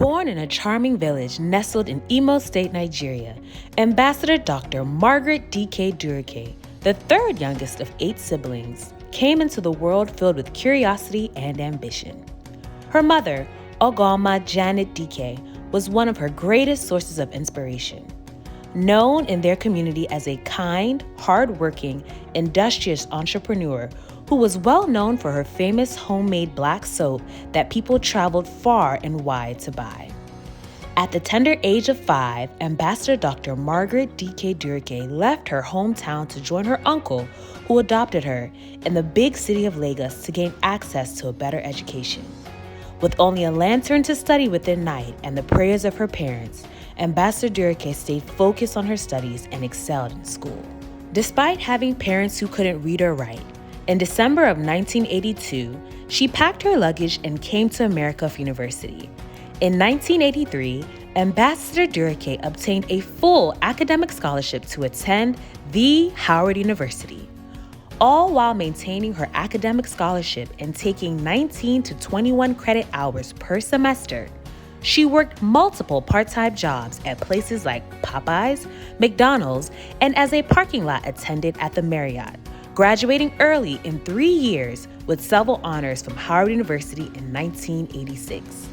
Born in a charming village nestled in Imo State, Nigeria, Ambassador Dr. Margaret D.K. Durake, the third youngest of 8 siblings, came into the world filled with curiosity and ambition. Her mother, Ogoma Janet D.K., was one of her greatest sources of inspiration. Known in their community as a kind, hard-working, industrious entrepreneur who was well known for her famous homemade black soap that people traveled far and wide to buy. At the tender age of 5, Ambassador Dr. Margaret D.K. Durake left her hometown to join her uncle, who adopted her, in the big city of Lagos to gain access to a better education. With only a lantern to study with at night and the prayers of her parents, Ambassador Durake stayed focused on her studies and excelled in school. Despite having parents who couldn't read or write, in December of 1982, she packed her luggage and came to America for university. In 1983, Ambassador Durake obtained a full academic scholarship to attend the Howard University, all while maintaining her academic scholarship and taking 19 to 21 credit hours per semester. She worked multiple part-time jobs at places like Popeyes, McDonald's, and as a parking lot attendant at the Marriott, graduating early in 3 years with several honors from Howard University in 1986.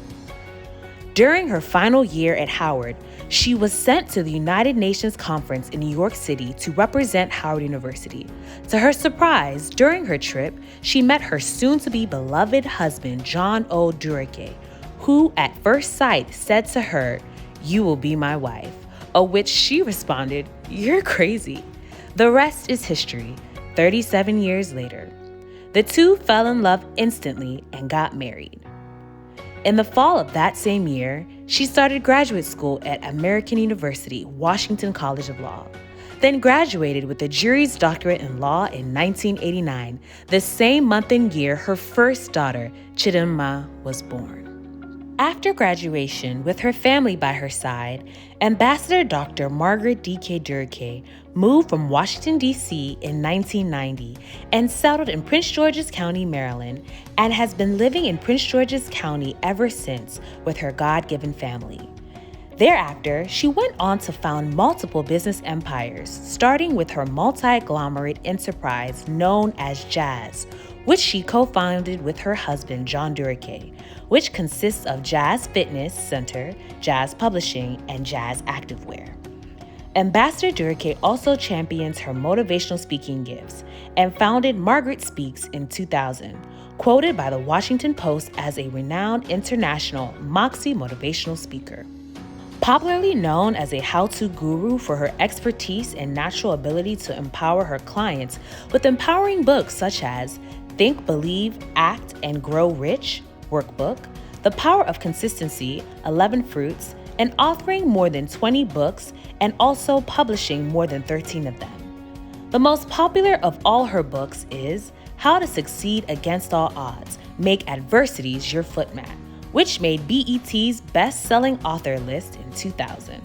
During her final year at Howard, she was sent to the United Nations Conference in New York City to represent Howard University. To her surprise, during her trip, she met her soon-to-be beloved husband, John O. Durake, who at first sight said to her, "You will be my wife," of which she responded, "You're crazy." The rest is history. 37 years later, the two fell in love instantly and got married. In the fall of that same year, she started graduate school at American University, Washington College of Law, then graduated with a Juris Doctorate in Law in 1989, the same month and year her first daughter, Chidinma, was born. After graduation, with her family by her side, Ambassador Dr. Margaret D.K. Durake moved from Washington, D.C. in 1990 and settled in Prince George's County, Maryland, and has been living in Prince George's County ever since with her God-given family. Thereafter, she went on to found multiple business empires, starting with her multi-agglomerate enterprise known as Jazz, which she co-founded with her husband, John Durake, which consists of Jazz Fitness Center, Jazz Publishing, and Jazz Activewear. Ambassador Durake also champions her motivational speaking gifts and founded MargaretSpeaks in 2000, quoted by the Washington Post as a renowned international Moxie motivational speaker. Popularly known as a how-to guru for her expertise and natural ability to empower her clients with empowering books such as Think, Believe, Act, and Grow Rich workbook, The Power of Consistency, 11 Fruits, and authoring more than 20 books and also publishing more than 13 of them. The most popular of all her books is How to Succeed Against All Odds, Make Adversities Your Footmat, which made BET's best-selling author list in 2000.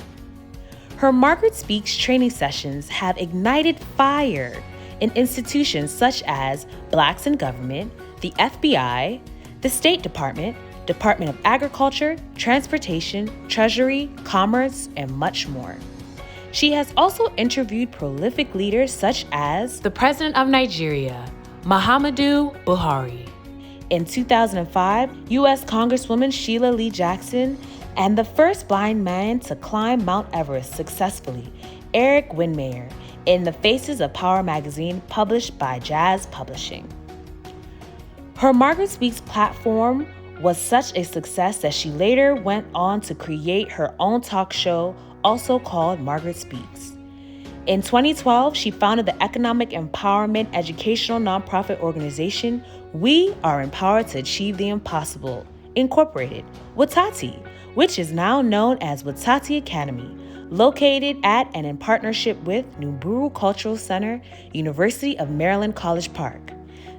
Her MargaretSpeaks training sessions have ignited fire in institutions such as Blacks in Government, the FBI, the State Department, Department of Agriculture, Transportation, Treasury, Commerce, and much more. She has also interviewed prolific leaders such as the President of Nigeria, Muhammadu Buhari. In 2005, U.S. Congresswoman Sheila Lee Jackson and the first blind man to climb Mount Everest successfully, Eric Winmayer, in the Faces of Power magazine published by Jazz Publishing. Her MargaretSpeaks platform was such a success that she later went on to create her own talk show, also called MargaretSpeaks. In 2012, she founded the economic empowerment educational nonprofit organization We Are Empowered to Achieve the Impossible, Incorporated, Watati, which is now known as Watati Academy, located at and in partnership with Nuburu Cultural Center, University of Maryland College Park.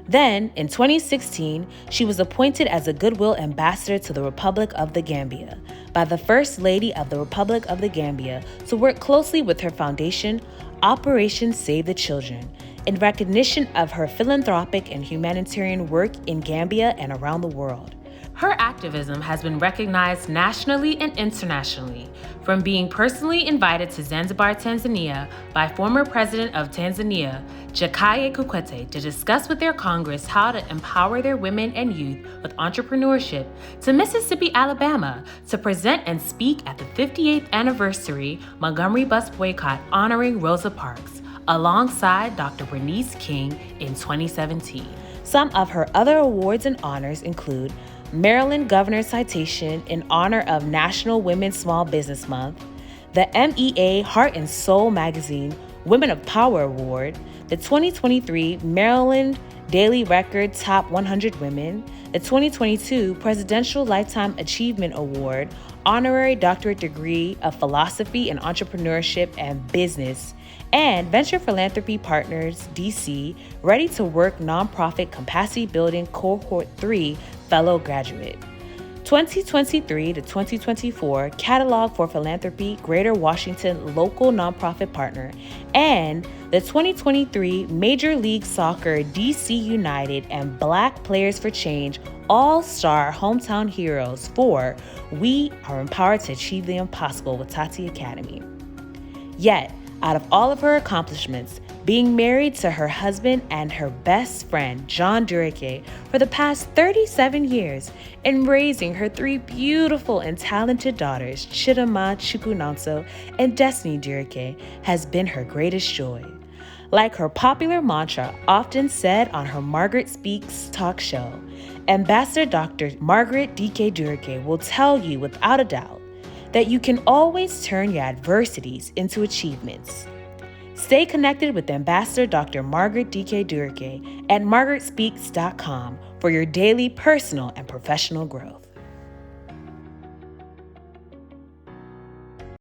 Then, in 2016, she was appointed as a Goodwill Ambassador to the Republic of the Gambia by the First Lady of the Republic of the Gambia to work closely with her foundation, Operation Save the Children, in recognition of her philanthropic and humanitarian work in Gambia and around the world. Her activism has been recognized nationally and internationally, from being personally invited to Zanzibar, Tanzania, by former President of Tanzania, Jakaya Kikwete, to discuss with their Congress how to empower their women and youth with entrepreneurship, to Mississippi, Alabama, to present and speak at the 58th anniversary Montgomery bus boycott honoring Rosa Parks, alongside Dr. Bernice King in 2017. Some of her other awards and honors include Maryland Governor's Citation in honor of National Women's Small Business Month, the MEA Heart and Soul Magazine Women of Power Award, the 2023 Maryland Daily Record Top 100 Women, the 2022 Presidential Lifetime Achievement Award, Honorary Doctorate Degree of Philosophy and Entrepreneurship and Business, and Venture Philanthropy Partners, DC, Ready to Work Nonprofit Capacity Building Cohort 3 Fellow Graduate. 2023 to 2024 Catalog for Philanthropy Greater Washington Local Nonprofit Partner, and the 2023 Major League Soccer DC United and Black Players for Change All-Star Hometown Heroes for We Are Empowered to Achieve the Impossible with Tati Academy. Yet, out of all of her accomplishments, being married to her husband and her best friend, John Durake, for the past 37 years, and raising her 3 beautiful and talented daughters, Chidama Chukwunonso and Destiny Durake, has been her greatest joy. Like her popular mantra often said on her MargaretSpeaks talk show, Ambassador Dr. Margaret D.K. Durake will tell you without a doubt that you can always turn your adversities into achievements. Stay connected with Ambassador Dr. Margaret D.K. Durake at MargaretSpeaks.com for your daily personal and professional growth.